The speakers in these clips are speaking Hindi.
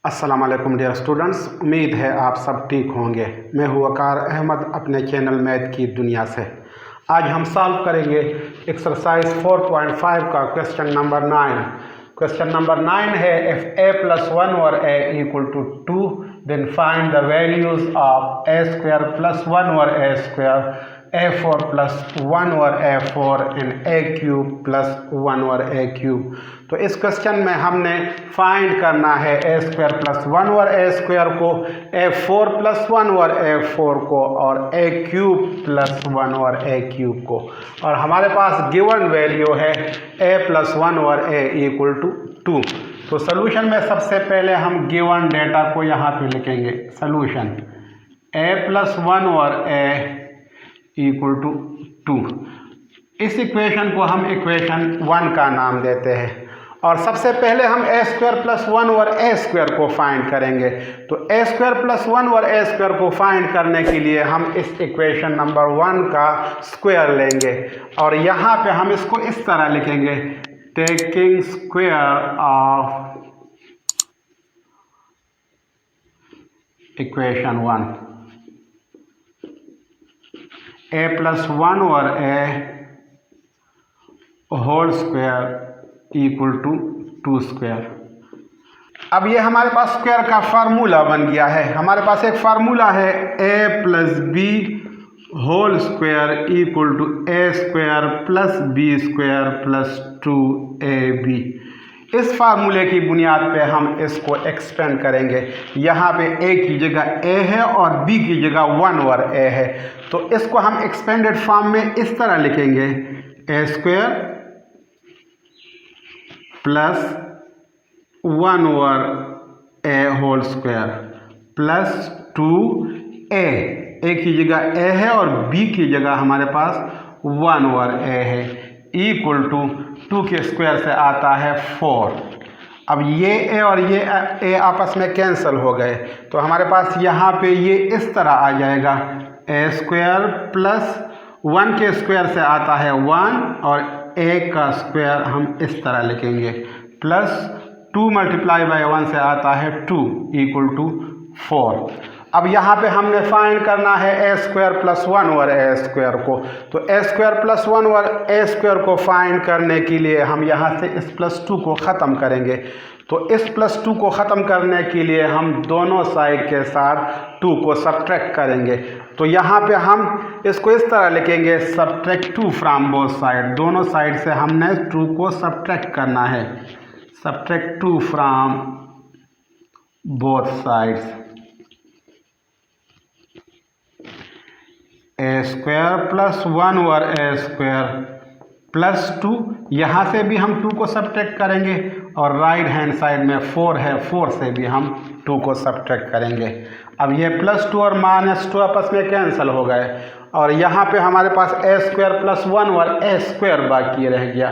अस्सलाम वालेकुम डियर स्टूडेंट्स, उम्मीद है आप सब ठीक होंगे। मैं हूँ वकार अहमद अपने चैनल मैथ की दुनिया से। आज हम सॉल्व करेंगे एक्सरसाइज 4.5 का क्वेश्चन नंबर 9। क्वेश्चन नंबर 9 है इफ़ a प्लस 1 और a equal to 2 then find the values of a square plus 1 और a स्क्वायर, a4 प्लस 1 और a4 and a cube plus 1 और a क्यूब। तो इस क्वेश्चन में हमने फाइंड करना है a स्क्वायर प्लस 1 और a स्क्वायर को, a4 प्लस 1 और a4 को, और a क्यूब प्लस 1 और a क्यूब को। और हमारे पास गिवन वैल्यू है a प्लस 1 और a इक्वल टू 2। तो सोल्यूशन में सबसे पहले हम गिवन डेटा को यहाँ पे लिखेंगे। सोल्यूशन a प्लस 1 और a इक्वल टू 2। इस इक्वेशन को हम इक्वेशन 1 का नाम देते हैं। और सबसे पहले हम a स्क्वायर प्लस 1 और a स्क्वायर को फाइंड करेंगे। तो a स्क्वायर प्लस 1 और a स्क्वायर को फाइंड करने के लिए हम इस इक्वेशन नंबर 1 का स्क्वायर लेंगे और यहाँ पे हम इसको इस तरह लिखेंगे, taking square of equation 1, a plus 1 और a whole square equal to 2 square. अब ये हमारे पास स्क्वायर का फार्मूला बन गया है। हमारे पास एक फार्मूला है a plus b whole square equal to a square plus b square plus 2ab। इस फार्मूले की बुनियाद पे हम इसको एक्सपेंड करेंगे। यहाँ पे a की जगह a है और b की जगह 1 और a है। तो इसको हम एक्सपेंडेड फॉर्म में इस तरह लिखेंगे, a square plus 1 over a whole square plus 2a की जगह a है और b की जगह हमारे पास 1 ओवर a है, इक्वल टू 2 के स्क्वायर से आता है 4। अब ये a और ये a आपस में कैंसिल हो गए तो हमारे पास यहाँ पे ये इस तरह आ जाएगा, a स्क्वायर प्लस 1 के स्क्वायर से आता है 1 और a का स्क्वायर हम इस तरह लिखेंगे, प्लस 2 मल्टीप्लाई बाय 1 से आता है 2 इक्वल टू 4। अब यहाँ पे हमने फाइंड करना है a स्क्वायर प्लस 1 और a स्क्वायर को। तो a स्क्वायर प्लस 1 और a स्क्वायर को फाइंड करने के लिए हम यहाँ से इस प्लस 2 को ख़त्म करेंगे। तो इस प्लस 2 को ख़त्म करने के लिए हम दोनों साइड के साथ 2 को सब्ट्रैक्ट करेंगे। तो यहाँ पे हम इसको इस तरह लिखेंगे, सब्ट्रैक्ट 2 फ्रॉम बोथ साइड। दोनों साइड से हमने 2 को सब्ट्रैक्ट करना है, subtract 2 from both sides. a square plus 1 और a स्क्वायर प्लस 2, यहाँ से भी हम 2 को सब्ट्रैक्ट करेंगे और राइट हैंड साइड में 4 है, 4 से भी हम 2 को सब्ट्रैक्ट करेंगे। अब ये प्लस 2 और माइनस 2 आपस में कैंसिल हो गए और यहाँ पे हमारे पास a स्क्वायर प्लस 1 और a स्क्वायर बाकी रह गया।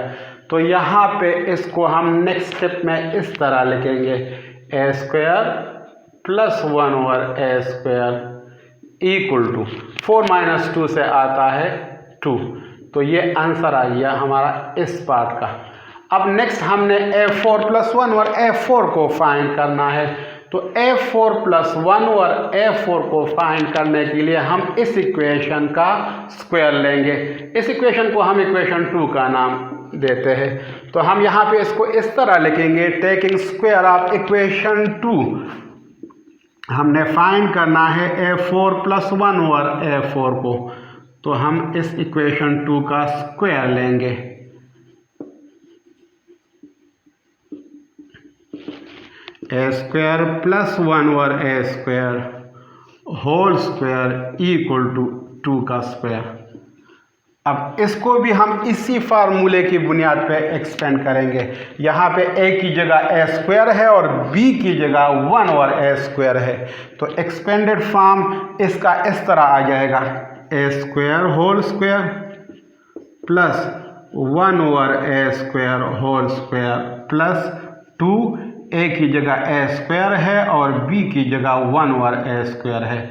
तो यहाँ पे इसको हम नेक्स्ट स्टेप में इस तरह लिखेंगे, a स्क्वायर प्लस 1 और a square equal to 4 minus 2 से आता है 2। तो ये आंसर आ गया हमारा इस पार्ट का। अब नेक्स्ट हमने a4 प्लस 1 और a4 को फाइंड करना है। तो a4 प्लस 1 और a4 को फाइंड करने के लिए हम इस इक्वेशन का स्क्वायर लेंगे। इस इक्वेशन को हम इक्वेशन 2 का नाम देते हैं। तो हम यहाँ पे इसको इस तरह लिखेंगे, टेकिंग स्क्वायर ऑफ इक्वेशन 2। हमने फाइंड करना है a4 प्लस 1 और a4 को। तो हम इस इक्वेशन 2 का स्क्वायर लेंगे, a स्क्वायर प्लस 1 और a square whole square equal to 2 का स्क्वायर। अब इसको भी हम इसी फार्मूले की बुनियाद पे एक्सपेंड करेंगे। यहाँ पे a की जगह a स्क्वायर है और b की जगह 1 और a स्क्वायर है। तो एक्सपेंडेड फॉर्म इसका इस तरह आ जाएगा, a square whole square plus 1 over a square whole square plus 2, a की जगह a स्क्वायर है और b की जगह 1 ओवर a स्क्वायर है,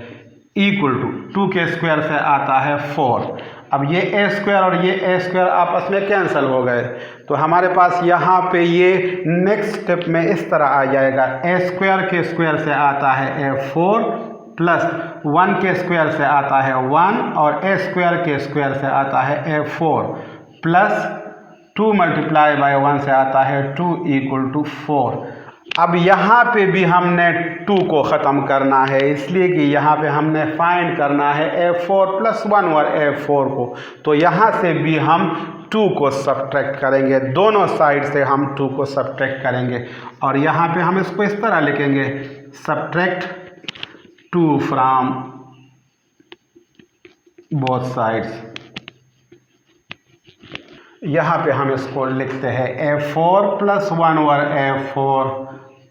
इक्वल टू 2 के स्क्वायर से आता है 4। अब ये ए स्क्वायर और ये ए स्क्वायर आपस में कैंसिल हो गए, तो हमारे पास यहाँ पे ये नेक्स्ट स्टेप में इस तरह आ जाएगा। ए स्क्वायर के स्क्वायर से आता है A4 प्लस 1 के स्क्वायर से आता है 1 और ए स्क्वायर के स्क्वायर से आता है A4 प्लस 2 मल्टीप्लाई बाय 1 से आता है 2 इक्वल टू 4। अब यहाँ पे भी हमने 2 को ख़त्म करना है, इसलिए कि यहाँ पे हमने फाइंड करना है A4 प्लस 1 और A4 को, तो यहाँ से भी हम 2 को सब्ट्रैक्ट करेंगे, दोनों साइड से हम 2 को सब्ट्रैक्ट करेंगे और यहाँ पे हम इसको इस तरह लिखेंगे, सब्ट्रैक्ट 2 फ्रॉम बोथ साइड्स। यहाँ पे हम इसको लिखते हैं A4 प्लस 1 और A4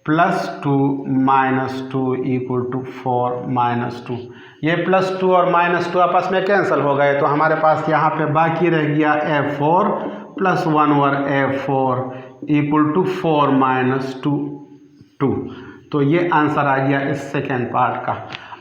plus 2 minus 2 equal to 4 minus 2। ये प्लस 2 और माइनस 2 आपस में कैंसिल हो गए, तो हमारे पास यहाँ पे बाकी रह गया A4 प्लस 1 और A4 इक्वल टू 4 माइनस 2 2। तो ये आंसर आ गया इस सेकेंड पार्ट का।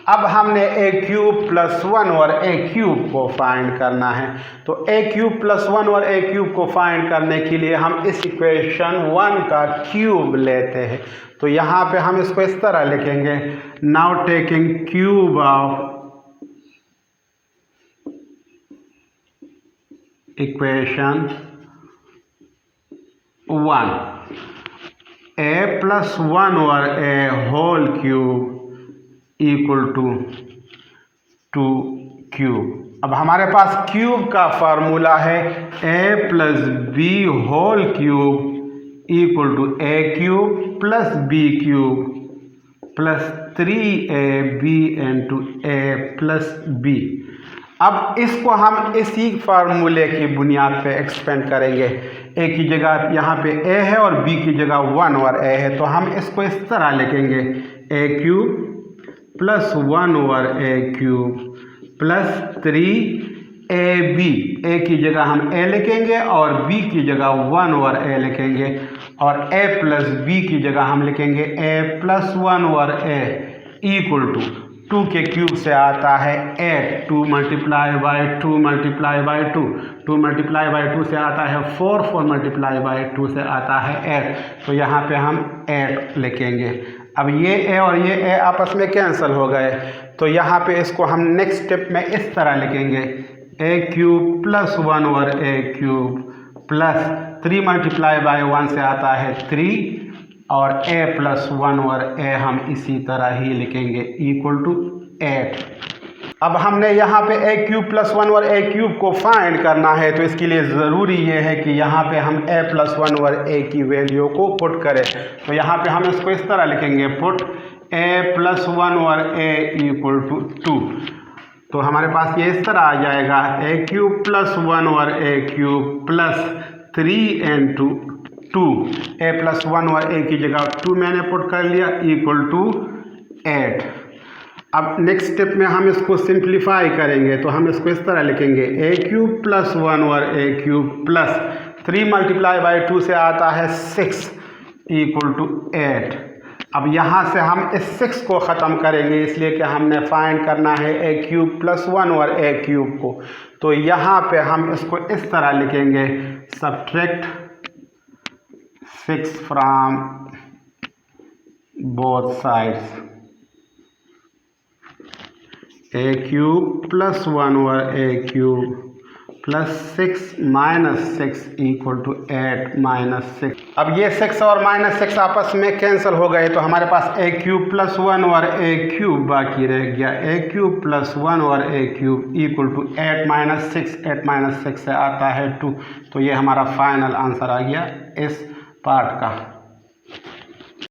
अब हमने ए क्यूब प्लस 1 और ए क्यूब को फाइंड करना है, तो ए क्यूब प्लस 1 और ए क्यूब को फाइंड करने के लिए हम इस इक्वेशन 1 का क्यूब लेते हैं, तो यहाँ पे हम इसको इस तरह लिखेंगे, now taking cube of equation 1 a plus 1 और a whole cube equal to 2 cube. अब हमारे पास क्यूब का फार्मूला है a plus b whole cube equal to a cube plus b cube plus 3ab into a plus b। अब इसको हम इसी फार्मूले की बुनियाद पे एक्सपेंड करेंगे, a की जगह यहाँ पे a है और b की जगह 1 और a है, तो हम इसको इस तरह लिखेंगे, a cube plus 1 over A cube plus 3ab। ए की जगह हम a लिखेंगे और b की जगह 1 ओवर a लिखेंगे और a प्लस b की जगह हम लिखेंगे a plus 1 over a equal to 2 के क्यूब से आता है 8, 2 multiply by 2 multiply by 2, 2 multiply by 2 से आता है 4, 4 मल्टीप्लाई बाई 2 से आता है 8, तो यहाँ पे हम 8 लिखेंगे। अब ये a और ये a आपस में कैंसिल हो गए, तो यहाँ पे इसको हम नेक्स्ट स्टेप में इस तरह लिखेंगे, a cube plus 1 over a cube plus 3 multiply by 1 से आता है 3 और a प्लस 1 ओवर a हम इसी तरह ही लिखेंगे इक्वल टू 8। अब हमने यहाँ पे a cube plus 1 over a cube को फाइंड करना है, तो इसके लिए ज़रूरी ये है कि यहाँ पे हम a प्लस 1 ओवर a की वैल्यू को पुट करें, तो यहाँ पे हम इसको इस तरह लिखेंगे, put a plus 1 over a equal to 2। तो हमारे पास ये इस तरह आ जाएगा, a cube plus 1 over a cube plus 3 into 2, a plus 1 over a की जगह 2 मैंने पुट कर लिया इक्वल टू 8। अब नेक्स्ट स्टेप में हम इसको सिंप्लीफाई करेंगे, तो हम इसको इस तरह लिखेंगे, a cube plus 1 over a cube plus 3 multiply by 2 से आता है 6 इक्वल टू 8। अब यहाँ से हम इस 6 को ख़त्म करेंगे, इसलिए कि हमने फाइंड करना है a cube plus 1 over a cube को, तो यहाँ पे हम इसको इस तरह लिखेंगे, subtract 6 from both sides, a cube plus 1 over a cube plus 6 minus 6 equal to 8 minus 6। अब ये 6 और माइनस 6 आपस में कैंसिल हो गए, तो हमारे पास a cube plus 1 over a cube बाकी रह गया, a cube plus 1 over a cube equal to 8 minus 6, 8 minus 6 से आता है 2, तो ये हमारा फाइनल आंसर आ गया इस पार्ट का।